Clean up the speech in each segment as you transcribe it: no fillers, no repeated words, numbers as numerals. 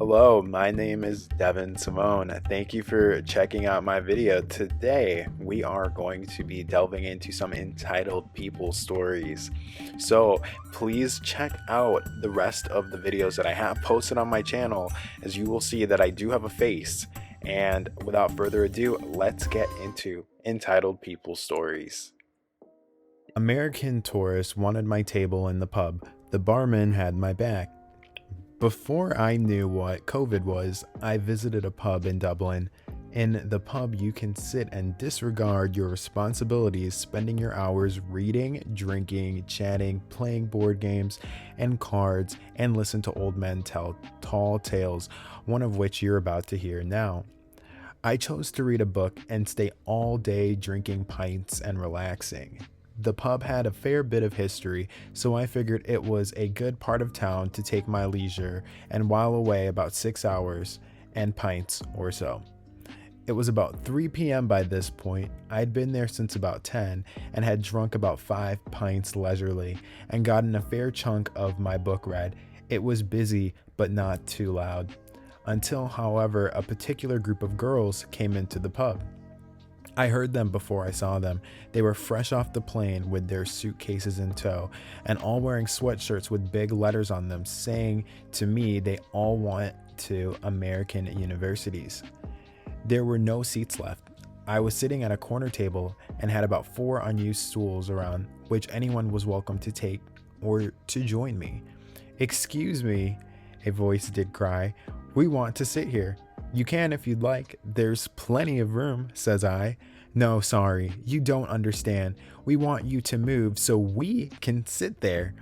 Hello, my name is Devin Simone. Thank you for checking out my video. Today, we are going to be delving into some entitled people stories. So, please check out the rest of the videos that I have posted on my channel, as you will see that I do have a face. And without further ado, let's get into entitled people stories. American tourist wanted my table in the pub. The barman had my back. Before I knew what COVID was, I visited a pub in Dublin. In the pub, you can sit and disregard your responsibilities, spending your hours reading, drinking, chatting, playing board games and cards, and listen to old men tell tall tales, one of which you're about to hear now. I chose to read a book and stay all day drinking pints and relaxing. The pub had a fair bit of history, so I figured it was a good part of town to take my leisure and while away about 6 hours and pints or so. It was about 3 p.m. by this point. I'd been there since about 10 and had drunk about 5 pints leisurely and gotten a fair chunk of my book read. It was busy, but not too loud. Until, however, a particular group of girls came into the pub. I heard them before I saw them. They were fresh off the plane with their suitcases in tow and all wearing sweatshirts with big letters on them saying to me they all went to American universities. There were no seats left. I was sitting at a corner table and had about 4 unused stools around which anyone was welcome to take or to join me. "Excuse me," a voice did cry. "We want to sit here." "You can if you'd like. There's plenty of room," says I. "No, sorry, you don't understand. We want you to move so we can sit there."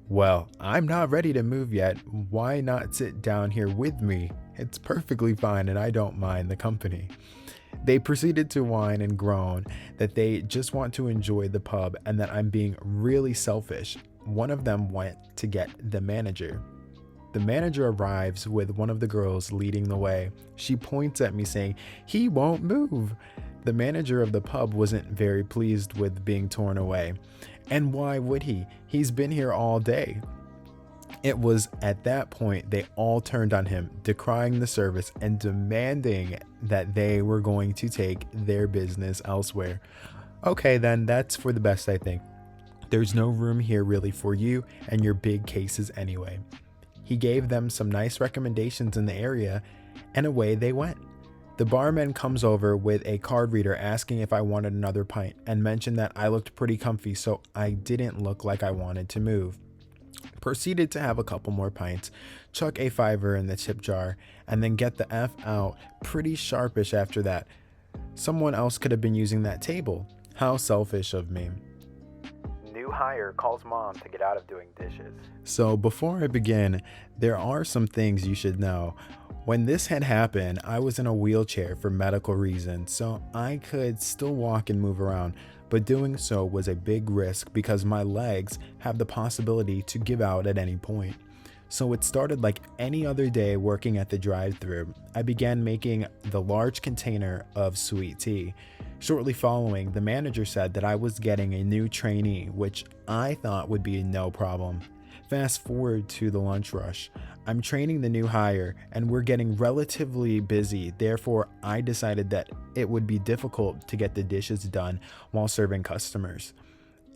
"Well, I'm not ready to move yet. Why not sit down here with me? It's perfectly fine and I don't mind the company." They proceeded to whine and groan that they just want to enjoy the pub and that I'm being really selfish. One of them went to get the manager. The manager arrives with one of the girls leading the way. She points at me saying, "He won't move." The manager of the pub wasn't very pleased with being torn away. And why would he? He's been here all day. It was at that point they all turned on him, decrying the service and demanding that they were going to take their business elsewhere. "Okay, then that's for the best, I think. There's no room here really for you and your big cases anyway." He gave them some nice recommendations in the area, and away they went. The barman comes over with a card reader asking if I wanted another pint and mentioned that I looked pretty comfy, so I didn't look like I wanted to move. Proceeded to have a couple more pints, chuck a $5 in the tip jar, and then get the F out pretty sharpish after that. Someone else could have been using that table. How selfish of me. New hire calls mom to get out of doing dishes. So before I begin, there are some things you should know. When this had happened, I was in a wheelchair for medical reasons, so I could still walk and move around, but doing so was a big risk because my legs have the possibility to give out at any point. So it started like any other day working at the drive-thru. I began making the large container of sweet tea. Shortly following, the manager said that I was getting a new trainee, which I thought would be no problem. Fast forward to the lunch rush. I'm training the new hire and we're getting relatively busy. Therefore, I decided that it would be difficult to get the dishes done while serving customers.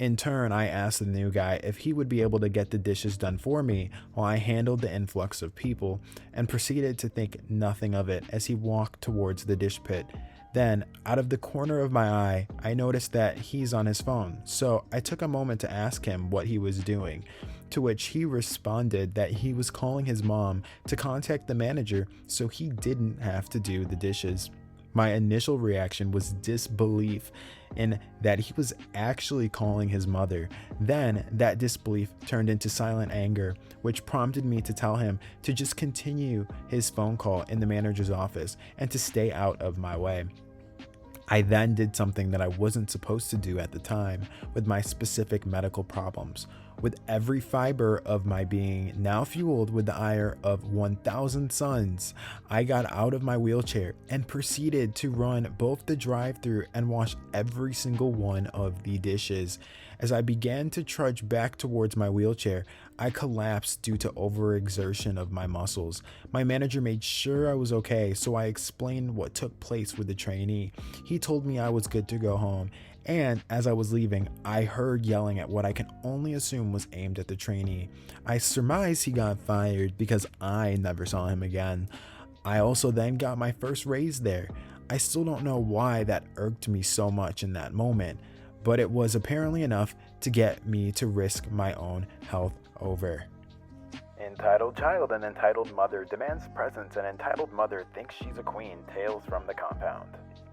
In turn, I asked the new guy if he would be able to get the dishes done for me while I handled the influx of people and proceeded to think nothing of it as he walked towards the dish pit. Then, out of the corner of my eye, I noticed that he's on his phone, so I took a moment to ask him what he was doing, to which he responded that he was calling his mom to contact the manager so he didn't have to do the dishes. My initial reaction was disbelief in that he was actually calling his mother. Then that disbelief turned into silent anger, which prompted me to tell him to just continue his phone call in the manager's office and to stay out of my way. I then did something that I wasn't supposed to do at the time with my specific medical problems. With every fiber of my being now fueled with the ire of 1,000 suns, I got out of my wheelchair and proceeded to run both the drive-thru and wash every single one of the dishes. As I began to trudge back towards my wheelchair, I collapsed due to overexertion of my muscles. My manager made sure I was okay, so I explained what took place with the trainee. He told me I was good to go home, and as I was leaving, I heard yelling at what I can only assume was aimed at the trainee. I surmise he got fired because I never saw him again. I also then got my first raise there. I still don't know why that irked me so much in that moment, but it was apparently enough to get me to risk my own health over. Entitled child and entitled mother demands presence, and entitled mother thinks she's a queen. Tales from the compound.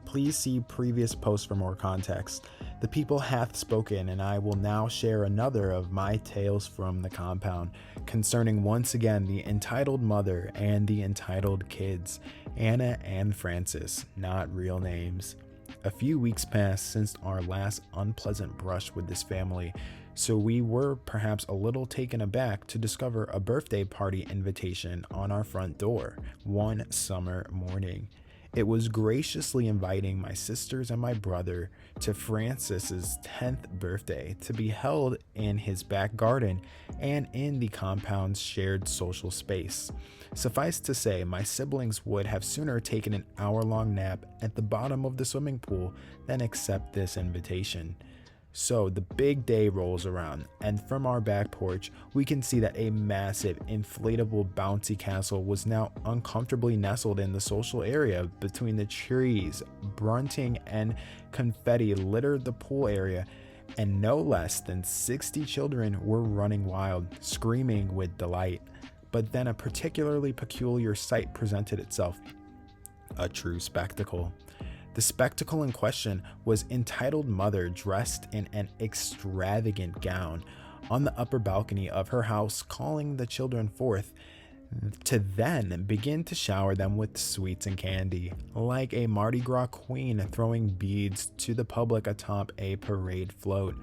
Please see previous posts for more context. The people hath spoken, and I will now share another of my tales from the compound, concerning once again the entitled mother and the entitled kids, Anna and Francis, not real names. A few weeks passed since our last unpleasant brush with this family, so we were perhaps a little taken aback to discover a birthday party invitation on our front door one summer morning. It was graciously inviting my sisters and my brother to Francis's 10th birthday to be held in his back garden and in the compound's shared social space. Suffice to say, my siblings would have sooner taken an hour-long nap at the bottom of the swimming pool than accept this invitation. So the big day rolls around, and from our back porch, we can see that a massive inflatable bouncy castle was now uncomfortably nestled in the social area between the trees. Bunting and confetti littered the pool area, and no less than 60 children were running wild, screaming with delight. But then a particularly peculiar sight presented itself. A true spectacle. The spectacle in question was entitled mother dressed in an extravagant gown on the upper balcony of her house, calling the children forth to then begin to shower them with sweets and candy, like a Mardi Gras queen throwing beads to the public atop a parade float.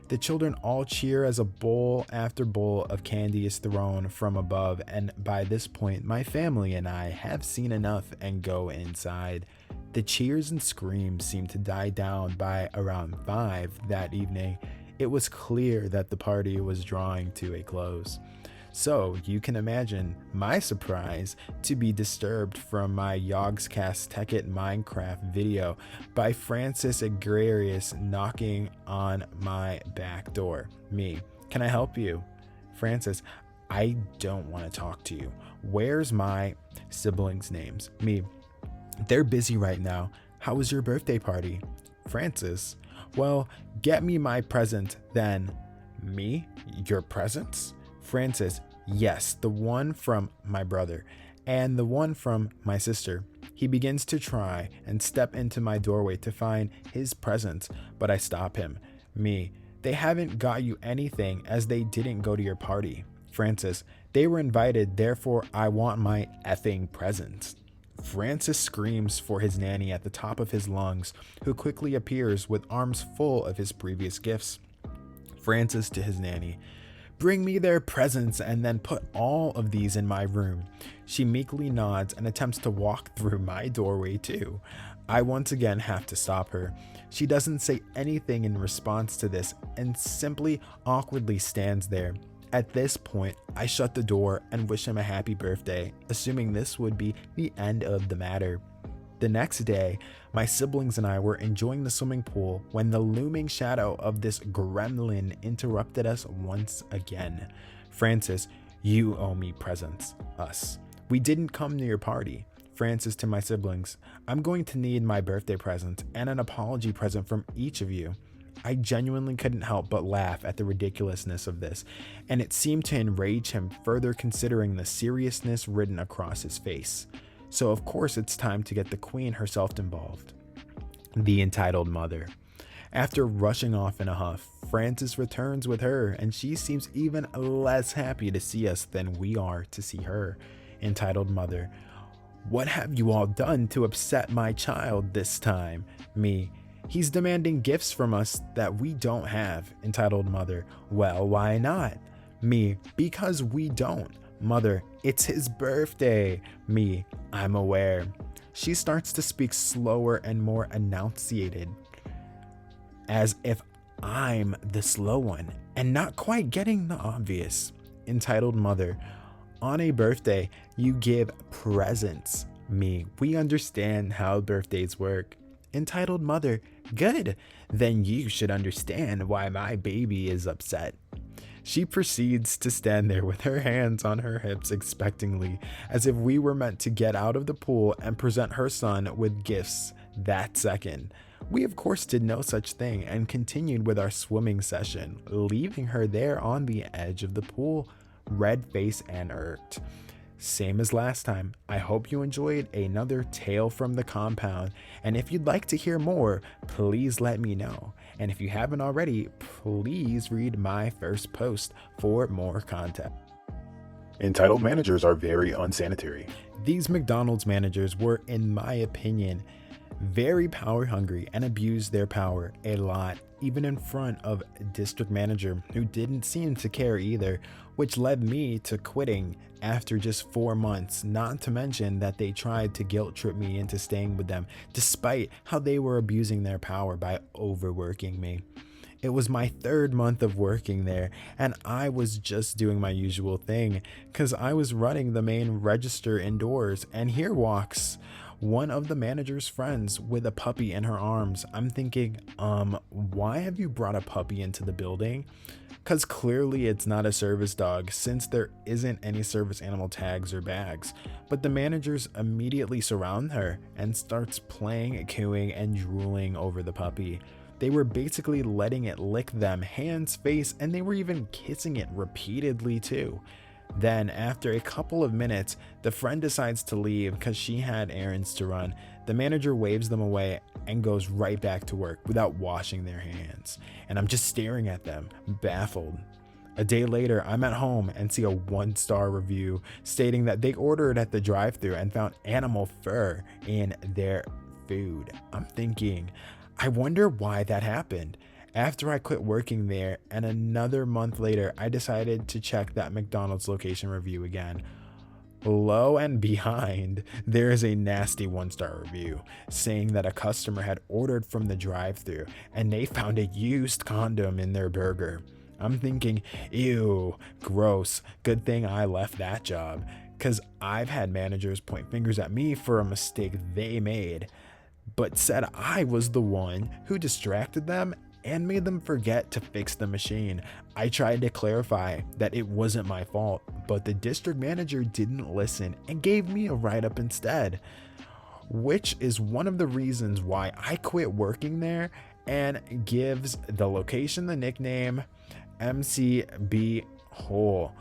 The children all cheer as a bowl after bowl of candy is thrown from above, and by this point my family and I have seen enough and go inside. The cheers and screams seemed to die down by around 5 that evening. It was clear that the party was drawing to a close. So you can imagine my surprise to be disturbed from my Yogscast Tekkit Minecraft video by Francis Agrarius knocking on my back door. Me, can I help you? Francis, I don't want to talk to you. Where's my siblings' names? Me, they're busy right now. How was your birthday party? Francis, well, get me my present then. Me, your presents? Francis, yes, the one from my brother and the one from my sister. He begins to try and step into my doorway to find his presents, but I stop him. Me, they haven't got you anything as they didn't go to your party. Francis, they were invited, therefore I want my effing presents. Francis screams for his nanny at the top of his lungs, who quickly appears with arms full of his previous gifts. Francis to his nanny, bring me their presents and then put all of these in my room. She meekly nods and attempts to walk through my doorway too. I once again have to stop her. She doesn't say anything in response to this and simply awkwardly stands there. At this point, I shut the door and wish him a happy birthday, assuming this would be the end of the matter. The next day, my siblings and I were enjoying the swimming pool when the looming shadow of this gremlin interrupted us once again. Francis, you owe me presents. Us. We didn't come to your party. Francis to my siblings, I'm going to need my birthday present and an apology present from each of you. I genuinely couldn't help but laugh at the ridiculousness of this, and it seemed to enrage him further considering the seriousness written across his face. So of course it's time to get the queen herself involved. The entitled mother. After rushing off in a huff, Francis returns with her, and she seems even less happy to see us than we are to see her. Entitled mother. What have you all done to upset my child this time? Me. He's demanding gifts from us that we don't have. Entitled mother. Well, why not? Me. Because we don't. Mother. It's his birthday. Me. I'm aware. She starts to speak slower and more enunciated, as if I'm the slow one and not quite getting the obvious. Entitled mother, on a birthday, you give presents. Me, we understand how birthdays work. Entitled mother, good. Then you should understand why my baby is upset. She proceeds to stand there with her hands on her hips expectantly, as if we were meant to get out of the pool and present her son with gifts that second. We of course did no such thing and continued with our swimming session, leaving her there on the edge of the pool, red-faced and irked. Same as last time. I hope you enjoyed another tale from the compound, and if you'd like to hear more, please let me know. And if you haven't already, please read my first post for more content. Entitled managers are very unsanitary. These McDonald's managers were, in my opinion, very power hungry and abused their power a lot, even in front of a district manager who didn't seem to care either, which led me to quitting after just 4 months, not to mention that they tried to guilt trip me into staying with them despite how they were abusing their power by overworking me. It was my 3rd month of working there, and I was just doing my usual thing because I was running the main register indoors, and here walks one of the manager's friends with a puppy in her arms. I'm thinking, why have you brought a puppy into the building? Because clearly it's not a service dog, since there isn't any service animal tags or bags. But the managers immediately surround her and starts playing, cooing, and drooling over the puppy. They were basically letting it lick them, hands, face, and they were even kissing it repeatedly too. Then, after a couple of minutes, the friend decides to leave because she had errands to run. The manager waves them away and goes right back to work without washing their hands. And I'm just staring at them, baffled. A day later, I'm at home and see a 1-star review stating that they ordered at the drive-thru and found animal fur in their food. I'm thinking, I wonder why that happened. After I quit working there and another month later, I decided to check that McDonald's location review again. Lo and behind, there is a nasty 1-star review saying that a customer had ordered from the drive-thru and they found a used condom in their burger. I'm thinking, ew, gross, good thing I left that job, because I've had managers point fingers at me for a mistake they made, but said I was the one who distracted them and made them forget to fix the machine. I tried to clarify that it wasn't my fault, but the district manager didn't listen and gave me a write-up instead, which is one of the reasons why I quit working there, and gives the location the nickname MCB Hole.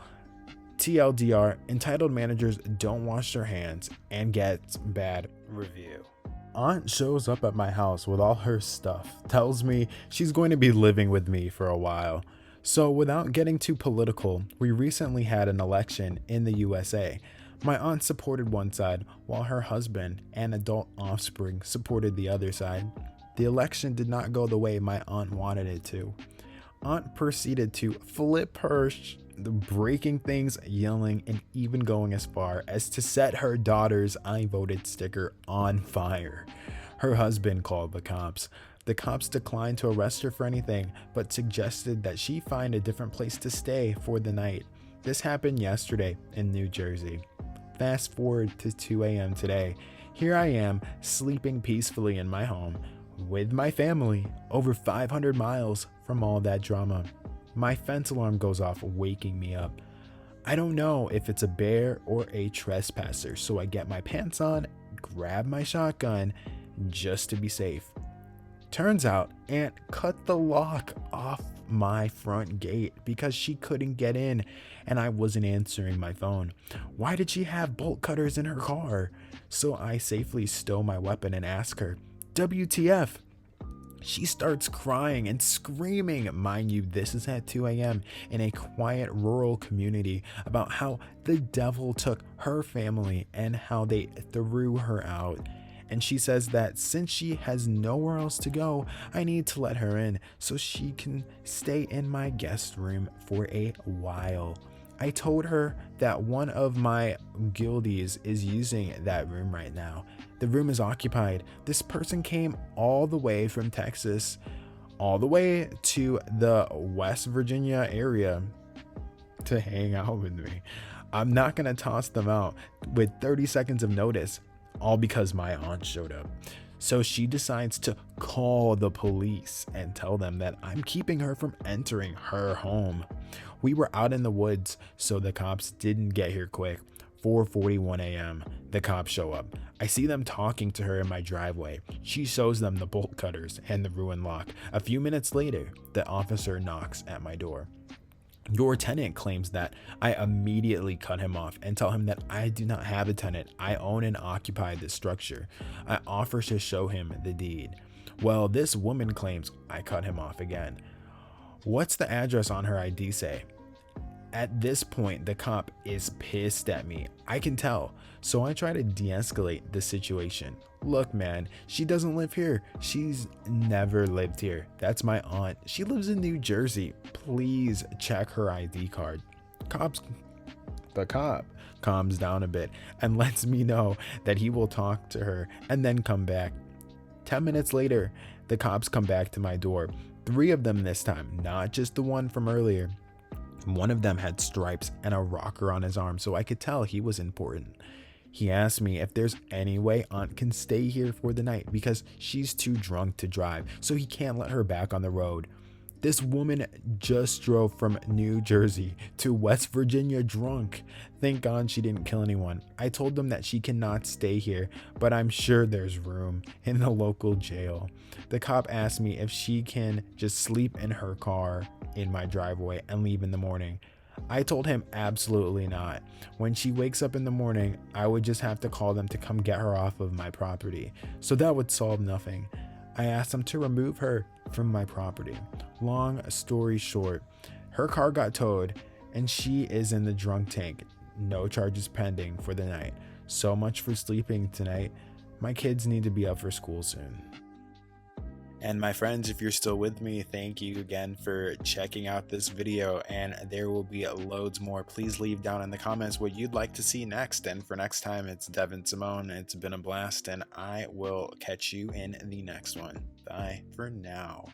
TLDR, entitled managers don't wash their hands and gets bad review. Aunt shows up at my house with all her stuff, tells me she's going to be living with me for a while. So without getting too political, we recently had an election in the USA. My aunt supported one side, while her husband and adult offspring supported the other side. The election did not go the way my aunt wanted it to. Aunt proceeded to flip her breaking things, yelling, and even going as far as to set her daughter's "I voted" sticker on fire. Her husband called the cops. The cops declined to arrest her for anything, but suggested that she find a different place to stay for the night. This happened yesterday in New Jersey. Fast forward to 2 a.m. today. Here I am, sleeping peacefully in my home with my family, over 500 miles from all that drama. My fence alarm goes off, waking me up. I don't know if it's a bear or a trespasser, so I get my pants on, grab my shotgun, just to be safe. Turns out Aunt cut the lock off my front gate because she couldn't get in and I wasn't answering my phone. Why did she have bolt cutters in her car? So I safely stow my weapon and ask her, WTF? She starts crying and screaming, mind you, this is at 2 a.m. in a quiet rural community, about how the devil took her family and how they threw her out. And she says that since she has nowhere else to go, I need to let her in so she can stay in my guest room for a while. I told her that one of my guildies is using that room right now. The room is occupied. This person came all the way from Texas all the way to the West Virginia area to hang out with me. I'm not gonna toss them out with 30 seconds of notice, all because my aunt showed up. So she decides to call the police and tell them that I'm keeping her from entering her home. We were out in the woods, so the cops didn't get here quick. 4:41 a.m. The cops show up. I see them talking to her in my driveway. She shows them the bolt cutters and the ruined lock. A few minutes later, the officer knocks at my door. Your tenant claims that I immediately cut him off and tell him that I do not have a tenant. I own and occupy this structure. I offer to show him the deed. Well, this woman claims I cut him off again. What's the address on her ID say? At this point, the cop is pissed at me. I can tell. So I try to de-escalate the situation. Look, man, she doesn't live here. She's never lived here. That's my aunt. She lives in New Jersey. Please check her ID card. The cop calms down a bit and lets me know that he will talk to her and then come back. 10 minutes later, the cops come back to my door. 3 of them this time, not just the one from earlier. One of them had stripes and a rocker on his arm, so I could tell he was important. He asked me if there's any way Aunt can stay here for the night because she's too drunk to drive, so he can't let her back on the road. This woman just drove from New Jersey to West Virginia drunk. Thank God she didn't kill anyone. I told them that she cannot stay here, but I'm sure there's room in the local jail. The cop asked me if she can just sleep in her car in my driveway and leave in the morning. I told him absolutely not. When she wakes up in the morning, I would just have to call them to come get her off of my property. So that would solve nothing. I asked them to remove her from my property. Long story short, her car got towed and she is in the drunk tank. No charges pending for the night. So much for sleeping tonight. My kids need to be up for school soon. And my friends, if you're still with me, thank you again for checking out this video, and there will be loads more. Please leave down in the comments what you'd like to see next, and for next time, it's Devin Simone. It's been a blast, and I will catch you in the next one. Bye for now.